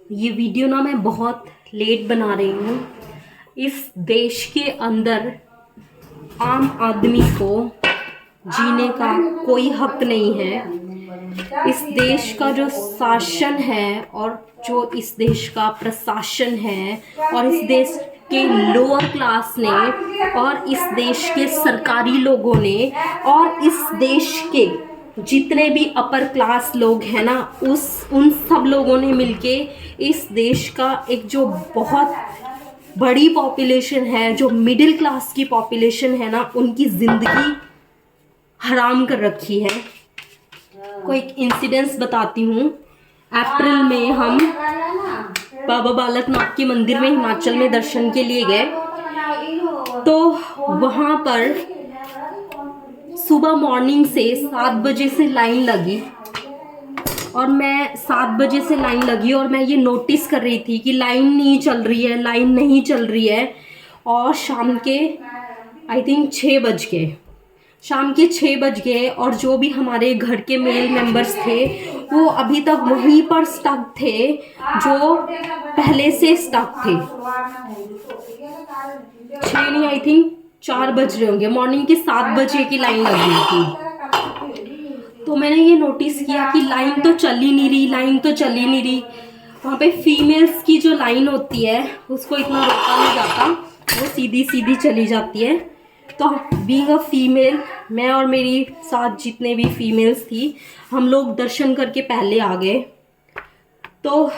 ये वीडियो ना मैं बहुत लेट बना रही हूँ। इस देश के अंदर आम आदमी को जीने का कोई हक नहीं है। इस देश का जो शासन है और जो इस देश का प्रशासन है और इस देश के लोअर क्लास ने और इस देश के सरकारी लोगों ने और इस देश के जितने भी अपर क्लास लोग हैं ना उन सब लोगों ने मिलके इस देश का एक जो बहुत बड़ी पॉपुलेशन है, जो मिडिल क्लास की पॉपुलेशन है ना, उनकी ज़िंदगी हराम कर रखी है। कोई एक इंसिडेंस बताती हूँ। अप्रैल में हम बाबा बालकनाथ के मंदिर में हिमाचल में दर्शन के लिए गए, तो वहाँ पर सुबह मॉर्निंग से 7 बजे से लाइन लगी और मैं 7 बजे से लाइन लगी और मैं ये नोटिस कर रही थी कि लाइन नहीं चल रही है, लाइन नहीं चल रही है। और शाम के आई थिंक 6 बज गए, शाम के 6 बज गए और जो भी हमारे घर के मेल मेंबर्स थे वो अभी तक वहीं पर स्टक थे, जो पहले से स्टक थे। 6 नहीं, आई थिंक 4 बज रहे होंगे, मॉर्निंग के 7 बजे की लाइन लगी थी। तो मैंने ये नोटिस किया कि लाइन तो चल ही नहीं रही, लाइन तो चल ही नहीं रही। वहाँ पे फीमेल्स की जो लाइन होती है उसको इतना रोका नहीं जाता, वो सीधी सीधी चली जाती है। तो बीइंग अ फीमेल, मैं और मेरी साथ जितने भी फीमेल्स थी, हम लोग दर्शन करके पहले आ गए। तो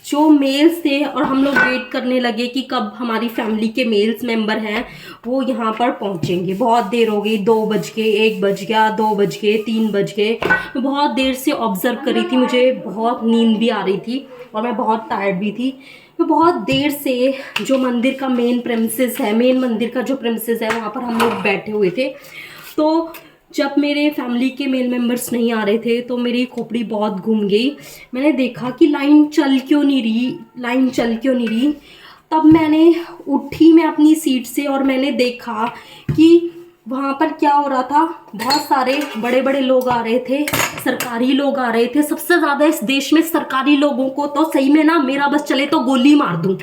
जो मेल्स थे और हम लोग वेट करने लगे कि कब हमारी फैमिली के मेल्स मेंबर हैं वो यहाँ पर पहुँचेंगे। बहुत देर हो गई, 2 बज गए, 1 बज गया, 2 बज गए, 3 बज गए। मैं बहुत देर से ऑब्ज़र्व कर रही थी, मुझे बहुत नींद भी आ रही थी और मैं बहुत टायर्ड भी थी। मैं बहुत देर से जो मंदिर का मेन प्रेमिसेस है, मेन मंदिर का जो प्रेमिसेस है, वहाँ पर हम लोग बैठे हुए थे। तो जब मेरे फैमिली के मेल मेंबर्स नहीं आ रहे थे तो मेरी खोपड़ी बहुत घूम गई। मैंने देखा कि लाइन चल क्यों नहीं रही, लाइन चल क्यों नहीं रही। तब मैंने उठी मैं अपनी सीट से और मैंने देखा कि वहाँ पर क्या हो रहा था। बहुत सारे बड़े बड़े लोग आ रहे थे, सरकारी लोग आ रहे थे। सबसे ज़्यादा इस देश में सरकारी लोगों को तो सही में ना, मेरा बस चले तो गोली मार दूँ।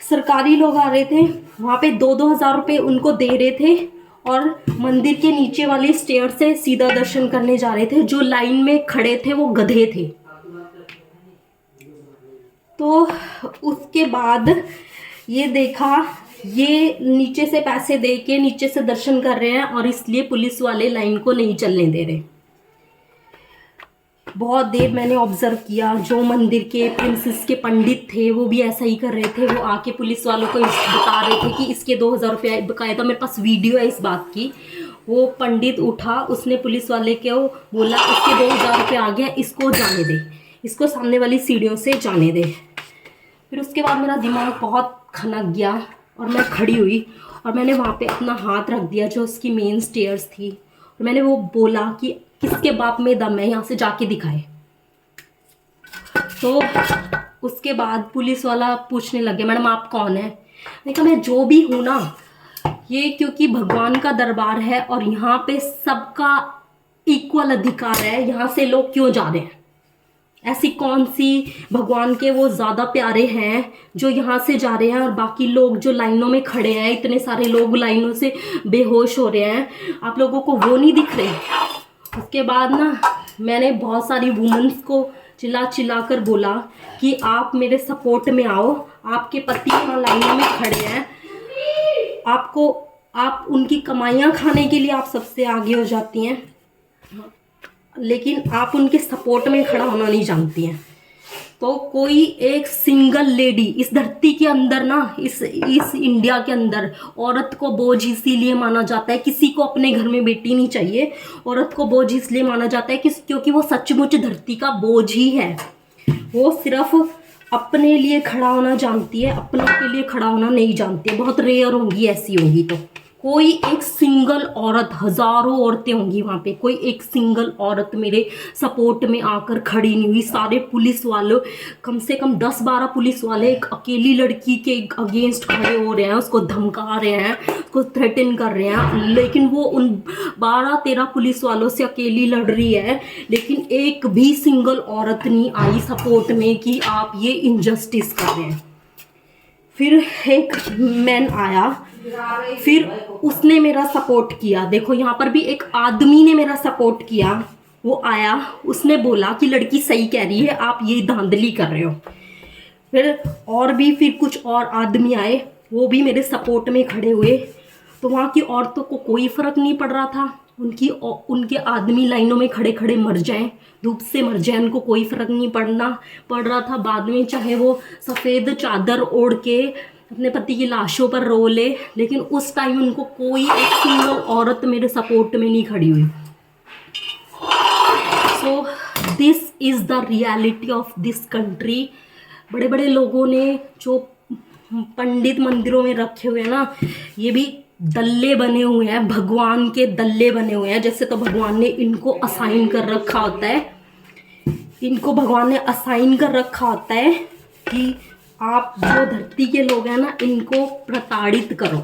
सरकारी लोग आ रहे थे, वहाँ पे 2-2 हज़ार रुपये उनको दे रहे थे और मंदिर के नीचे वाले स्टेयर से सीधा दर्शन करने जा रहे थे। जो लाइन में खड़े थे वो गधे थे। तो उसके बाद ये देखा, ये नीचे से पैसे दे के नीचे से दर्शन कर रहे हैं और इसलिए पुलिस वाले लाइन को नहीं चलने दे रहे। बहुत देर मैंने ऑब्जर्व किया। जो मंदिर के प्रिंसेस के पंडित थे वो भी ऐसा ही कर रहे थे। वो आके पुलिस वालों को बता रहे थे कि इसके 2000 रुपये बकाया था। मेरे पास वीडियो है इस बात की। वो पंडित उठा, उसने पुलिस वाले को बोला इसके 2000 रुपये आ गया, इसको जाने दे, इसको सामने वाली सीढ़ियों से जाने दे। फिर उसके बाद मेरा दिमाग बहुत खनक गया और मैं खड़ी हुई और मैंने वहाँ पे अपना हाथ रख दिया जो उसकी मेन स्टेयर्स थी और मैंने वो बोला कि किसके बाप में दम है, यहाँ से जाके दिखाए। तो उसके बाद पुलिस वाला पूछने लगे मैडम आप कौन है। मैंने कहा मैं जो भी हूँ ना, ये क्योंकि भगवान का दरबार है और यहाँ पे सबका इक्वल अधिकार है, यहाँ से लोग क्यों जा रहे हैं। ऐसी कौन सी भगवान के वो ज़्यादा प्यारे हैं जो यहाँ से जा रहे हैं और बाकी लोग जो लाइनों में खड़े हैं, इतने सारे लोग लाइनों से बेहोश हो रहे हैं, आप लोगों को वो नहीं दिख रहे। उसके बाद ना मैंने बहुत सारी वुमेन्स को चिल्ला चिल्ला कर बोला कि आप मेरे सपोर्ट में आओ, आपके पति वहाँ लाइनों में खड़े हैं, आप उनकी कमाइयाँ खाने के लिए आप सबसे आगे हो जाती हैं, लेकिन आप उनके सपोर्ट में खड़ा होना नहीं जानती हैं। तो कोई एक सिंगल लेडी इस धरती के अंदर ना, इस इंडिया के अंदर औरत को बोझ इसीलिए माना जाता है, किसी को अपने घर में बेटी नहीं चाहिए, औरत को बोझ इसलिए माना जाता है क्योंकि वो सचमुच धरती का बोझ ही है। वो सिर्फ अपने लिए खड़ा होना जानती है, अपनों के लिए खड़ा होना नहीं जानती है। बहुत रेयर होंगी ऐसी होंगी। तो कोई एक सिंगल औरत, हजारों औरतें होंगी वहाँ पे, कोई एक सिंगल औरत मेरे सपोर्ट में आकर खड़ी नहीं हुई। सारे पुलिस वालों, कम से कम 10-12 पुलिस वाले एक अकेली लड़की के अगेंस्ट खड़े हो रहे हैं, उसको धमका रहे हैं, उसको थ्रेटन कर रहे हैं, लेकिन वो उन 12-13 पुलिस वालों से अकेली लड़ रही है, लेकिन एक भी सिंगल औरत नहीं आई सपोर्ट में कि आप ये इनजस्टिस कर रहे हैं। फिर एक मैन आया, फिर उसने मेरा सपोर्ट किया। देखो यहाँ पर भी एक आदमी ने मेरा सपोर्ट किया। वो आया, उसने बोला कि लड़की सही कह रही है, आप ये धांधली कर रहे हो। फिर कुछ और आदमी आए, वो भी मेरे सपोर्ट में खड़े हुए। तो वहाँ की औरतों को कोई फर्क नहीं पड़ रहा था, उनके आदमी लाइनों में खड़े खड़े मर जाएं, धूप से मर जाएं, उनको कोई फर्क नहीं पड़ रहा था। बाद में चाहे वो सफ़ेद चादर ओढ़ के अपने पति की लाशों पर रो ले, लेकिन उस टाइम उनको कोई एक सिंगल औरत मेरे सपोर्ट में नहीं खड़ी हुई। So this is the reality of this country. बड़े बड़े लोगों ने जो पंडित मंदिरों में रखे हुए हैं ना, ये भी दल्ले बने हुए हैं, भगवान के दल्ले बने हुए हैं। जैसे तो भगवान ने इनको असाइन कर रखा होता है, इनको भगवान ने असाइन कर रखा होता है कि आप जो धरती के लोग हैं ना, इनको प्रताड़ित करो।